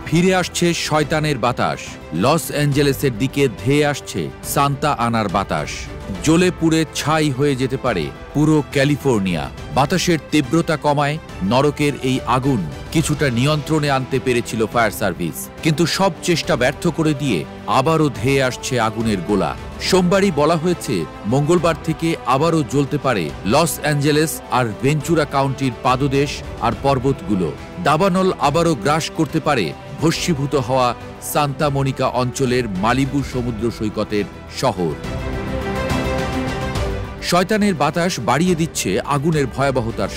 ফিরে আসছে শয়তানের বাতাস। লস অ্যাঞ্জেলেসের দিকে ধেয়ে আসছে সান্তা আনার বাতাস। জ্বলে পুড়ে ছাই হয়ে যেতে পারে পুরো ক্যালিফোর্নিয়া। বাতাসের তীব্রতা কমায় নরকের এই আগুন কিছুটা নিয়ন্ত্রণে আনতে পেরেছিল ফায়ার সার্ভিস, কিন্তু সব চেষ্টা ব্যর্থ করে দিয়ে আবারও ধেয়ে আসছে আগুনের গোলা। সোমবারই বলা হয়েছে মঙ্গলবার থেকে আবারও জ্বলতে পারে লস অ্যাঞ্জেলেস আর ভেঞ্চুরা কাউন্টির পাদদেশ আর পর্বতগুলো। দাবানল আবারও গ্রাস করতে পারে ভস্মীভূত হওয়া সান্তা মনিকা অঞ্চলের মালিবু সমুদ্র সৈকতের শহর। শয়তানের বাতাস বাড়িয়ে দিচ্ছে আগুনের ভয়াবহতার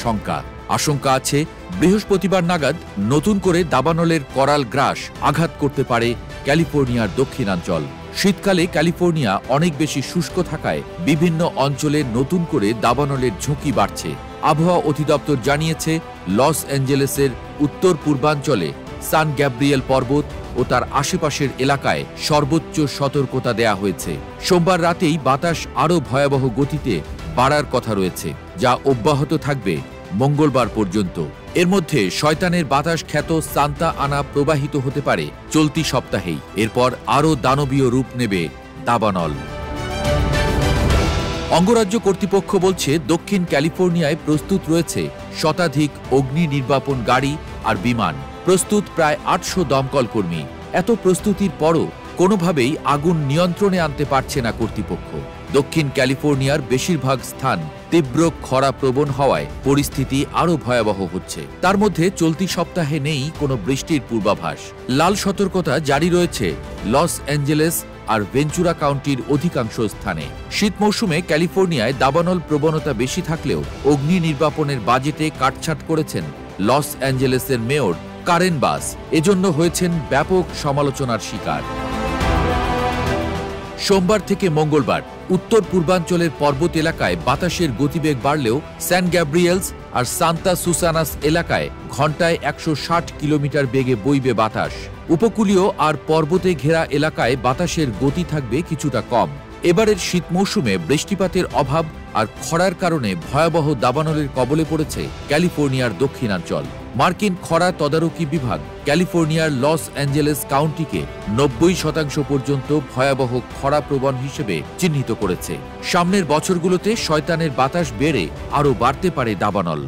আশঙ্কা আছে বৃহস্পতিবার নাগাদ নতুন করে দাবানলের করাল গ্রাস আঘাত করতে পারে ক্যালিফোর্নিয়ার দক্ষিণাঞ্চল। শীতকালে ক্যালিফোর্নিয়া অনেক বেশি শুষ্ক থাকায় বিভিন্ন অঞ্চলে নতুন করে দাবানলের ঝুঁকি বাড়ছে। আবহাওয়া অধিদপ্তর জানিয়েছে লস অ্যাঞ্জেলেসের উত্তর পূর্বাঞ্চলে সান গ্যাব্রিয়েল পর্বত ও তার আশেপাশের এলাকায় সর্বোচ্চ সতর্কতা দেয়া হয়েছে। সোমবার রাতেই বাতাস আরও ভয়াবহ গতিতে বাড়ার কথা রয়েছে, যা অব্যাহত থাকবে মঙ্গলবার পর্যন্ত। এর মধ্যে শয়তানের বাতাস খ্যাত সান্তা আনা প্রবাহিত হতে পারে চলতি সপ্তাহেই। এরপর আরও দানবীয় রূপ নেবে দাবানল। অঙ্গরাজ্য কর্তৃপক্ষ বলছে দক্ষিণ ক্যালিফোর্নিয়ায় প্রস্তুত রয়েছে শতাধিক অগ্নি নির্বাপন গাড়ি আর বিমান। প্রস্তুত প্রায় 800 দমকল কর্মী। এত প্রস্তুতির পরও কোনোভাবেই আগুন নিয়ন্ত্রণে আনতে পারছে না কর্তৃপক্ষ। দক্ষিণ ক্যালিফোর্নিয়ার বেশিরভাগ স্থান তীব্র খরাপ্রবণ হওয়ায় পরিস্থিতি আরও ভয়াবহ হচ্ছে। তার মধ্যে চলতি সপ্তাহে নেই কোনো বৃষ্টির পূর্বাভাস। লাল সতর্কতা জারি রয়েছে লস অ্যাঞ্জেলেস আর ভেঞ্চুরা কাউন্টির অধিকাংশ স্থানে। শীত মৌসুমে ক্যালিফোর্নিয়ায় দাবানল প্রবণতা বেশি থাকলেও অগ্নি নির্বাপনের বাজেটে কাটছাঁট করেছেন লস অ্যাঞ্জেলেসের মেয়র কারেন বাস। এজন্য হয়েছেন ব্যাপক সমালোচনার শিকার। সোমবার থেকে মঙ্গলবার উত্তর পূর্বাঞ্চলের পর্বত এলাকায় বাতাসের গতিবেগ বাড়লেও স্যান গ্যাব্রিয়েলস আর সান্তা সুসানাস এলাকায় ঘন্টায় 160 কিলোমিটার বেগে বইবে বাতাস। উপকূলীয় আর পর্বতে ঘেরা এলাকায় বাতাসের গতি থাকবে কিছুটা কম। এবারের শীত মৌসুমে বৃষ্টিপাতের অভাব আর খরার কারণে ভয়াবহ দাবানলের কবলে পড়েছে ক্যালিফোর্নিয়ার দক্ষিণাঞ্চল। মার্কিন খরা তদারকি বিভাগ ক্যালিফোর্নিয়ার লস অ্যাঞ্জেলেস কাউন্টিকে 90% পর্যন্ত ভয়াবহ খরাপ্রবণ হিসেবে চিহ্নিত করেছে। সামনের বছরগুলোতে শয়তানের বাতাস বেড়ে আরও বাড়তে পারে দাবানল।